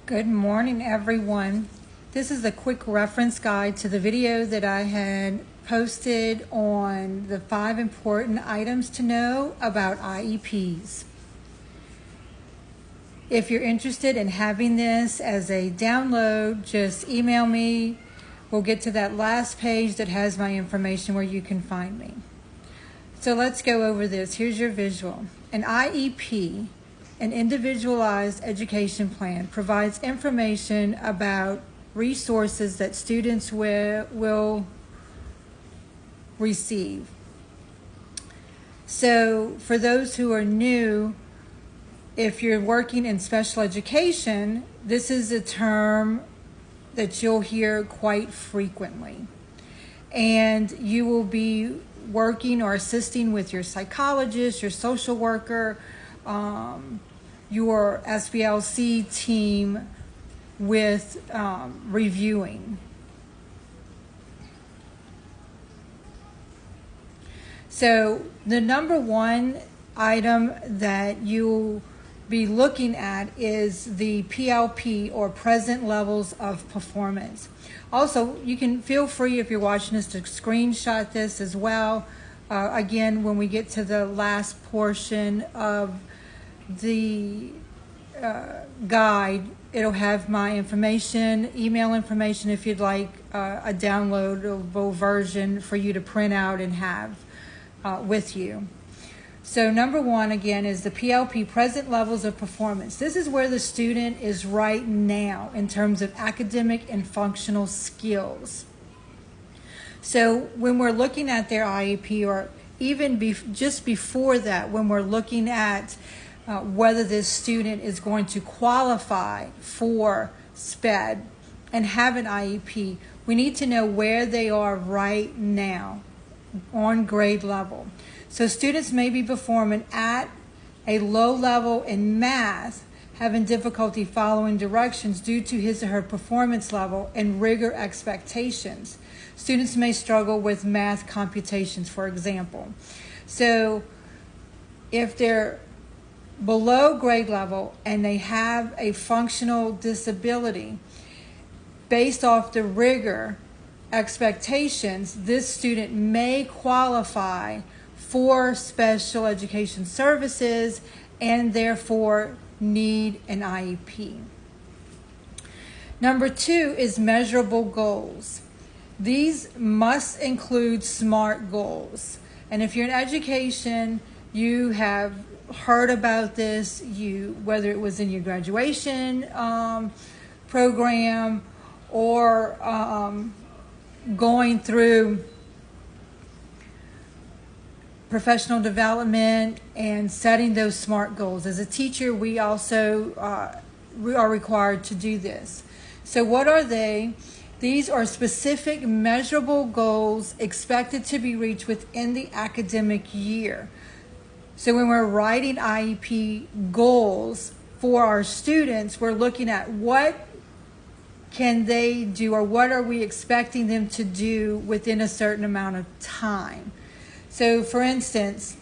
Good morning, everyone. This is a quick reference guide to the video that I had posted on the 5 important items to know about IEPs. If you're interested in having this as a download, just email me. We'll get to that last page that has my information where you can find me. So let's go over this. Here's your visual. An IEP, an individualized education plan, provides information about resources that students will receive. So for those who are new, if you're working in special education, this is a term that you'll hear quite frequently. And you will be working or assisting with your psychologist, your social worker, your SBLC team with reviewing. So the number one item that you'll be looking at is the PLP, or present levels of performance. Also, you can feel free, if you're watching this, to screenshot this as well. Again, when we get to the last portion of the guide, it'll have my information, email information, if you'd like a downloadable version for you to print out and have with you. So number one, again, is the PLP, present levels of performance. This is where the student is right now in terms of academic and functional skills. So when we're looking at their IEP, or even just before that, when we're looking at whether this student is going to qualify for SPED and have an IEP, we need to know where they are right now on grade level. So students may be performing at a low level in math, having difficulty following directions due to his or her performance level and rigor expectations. Students may struggle with math computations, for example. So if they're below grade level and they have a functional disability, based off the rigor expectations, this student may qualify for special education services and therefore need an IEP. Number two is measurable goals. These must include SMART goals. And if you're in education, you have heard about this, whether it was in your graduation program or going through professional development and setting those SMART goals. As a teacher, we also we are required to do this. So what are they? These are specific measurable goals expected to be reached within the academic year. So when we're writing IEP goals for our students, we're looking at what can they do, or what are we expecting them to do within a certain amount of time. So for instance,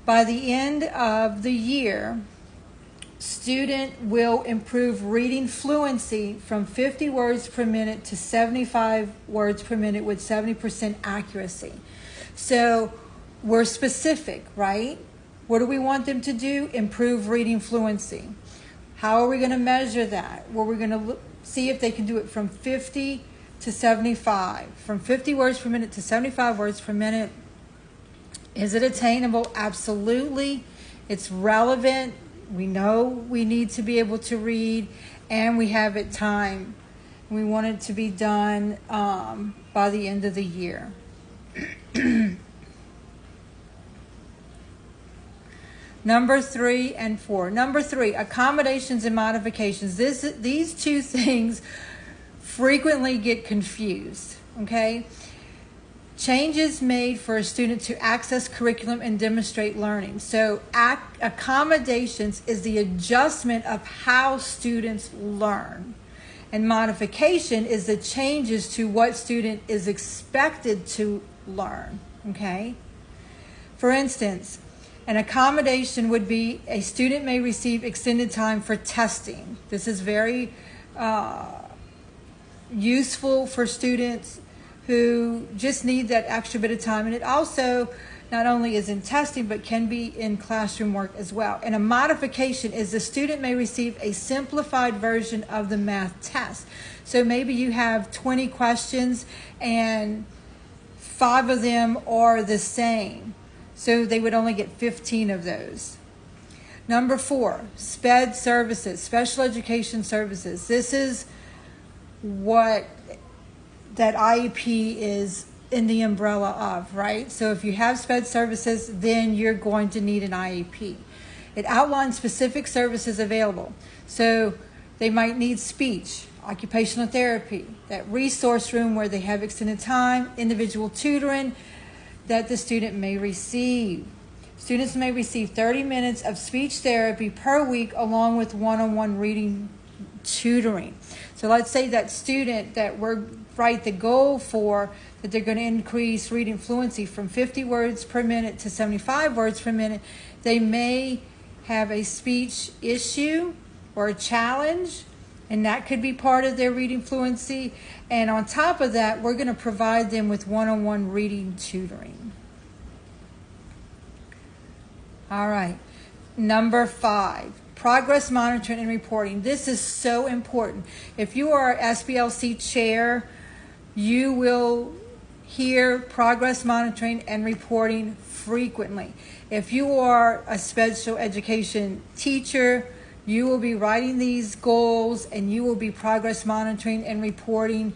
by the end of the year, student will improve reading fluency from 50 words per minute to 75 words per minute with 70% accuracy. So we're specific, right? What do we want them to do? Improve reading fluency. How are we going to measure that? Well, we're going to see if they can do it from 50 to 75. From 50 words per minute to 75 words per minute. Is it attainable? Absolutely. It's relevant. We know we need to be able to read, and we have it timed. We want it to be done by the end of the year. Number 3 and 4. Number 3, accommodations and modifications. These two things frequently get confused, okay? Changes made for a student to access curriculum and demonstrate learning. So accommodations is the adjustment of how students learn. And modification is the changes to what student is expected to learn, okay? For instance, An accommodation would be a student may receive extended time for testing. This is very useful for students who just need that extra bit of time. And it also not only is in testing, but can be in classroom work as well. And a modification is the student may receive a simplified version of the math test. So maybe you have 20 questions and 5 of them are the same. So they would only get 15 of those. Number 4, SPED services, special education services. This is what that IEP is in the umbrella of, right? So if you have SPED services, then you're going to need an IEP. It outlines specific services available. So they might need speech, occupational therapy, that resource room where they have extended time, individual tutoring that the student may receive. Students may receive 30 minutes of speech therapy per week along with one-on-one reading tutoring. So let's say that student that we're the goal for, that they're going to increase reading fluency from 50 words per minute to 75 words per minute. They may have a speech issue or a challenge, and that could be part of their reading fluency. And on top of that, we're going to provide them with one-on-one reading tutoring. All right, number 5. Progress monitoring and reporting. This is so important. If you are SBLC chair, you will hear progress monitoring and reporting frequently. If you are a special education teacher, you will be writing these goals and you will be progress monitoring and reporting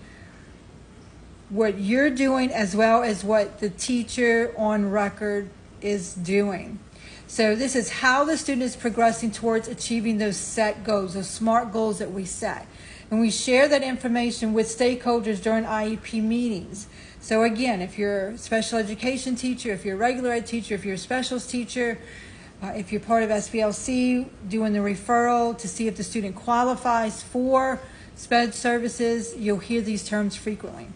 what you're doing as well as what the teacher on record is doing. So this is how the student is progressing towards achieving those set goals, those SMART goals that we set. And we share that information with stakeholders during IEP meetings. So again, if you're a special education teacher, if you're a regular ed teacher, if you're a specials teacher, if you're part of SBLC, doing the referral to see if the student qualifies for SPED services, you'll hear these terms frequently.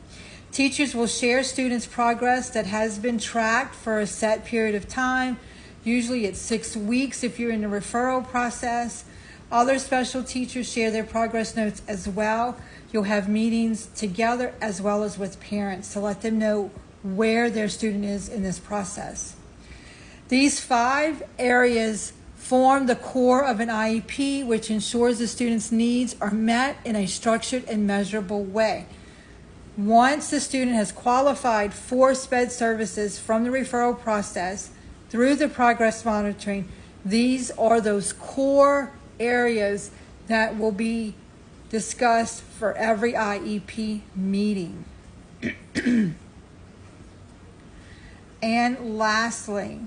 Teachers will share students' progress that has been tracked for a set period of time. Usually it's 6 weeks if you're in the referral process. Other special teachers share their progress notes as well. You'll have meetings together as well as with parents to let them know where their student is in this process. These 5 areas form the core of an IEP, which ensures the student's needs are met in a structured and measurable way. Once the student has qualified for SPED services from the referral process through the progress monitoring, these are those core areas that will be discussed for every IEP meeting. And lastly,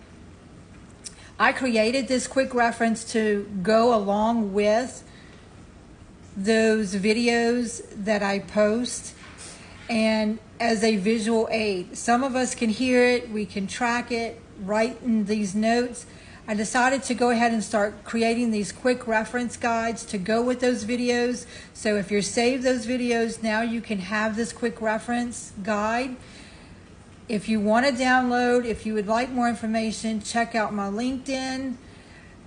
I created this quick reference to go along with those videos that I post and as a visual aid. Some of us can hear it, we can track it, write in these notes. I decided to go ahead and start creating these quick reference guides to go with those videos. So if you're saved those videos, now you can have this quick reference guide. If you want to download, if you would like more information, check out my LinkedIn.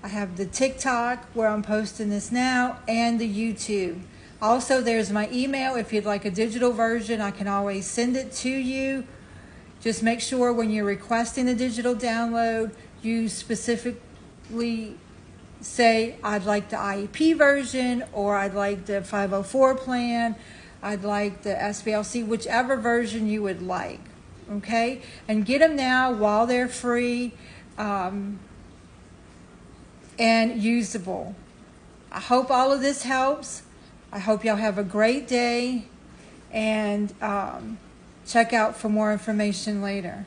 I have the TikTok where I'm posting this now and the YouTube. Also, there's my email. If you'd like a digital version, I can always send it to you. Just make sure when you're requesting a digital download, you specifically say, I'd like the IEP version, or I'd like the 504 plan, I'd like the SBLC, whichever version you would like, okay? And get them now while they're free and usable. I hope all of this helps. I hope y'all have a great day, and check out for more information later.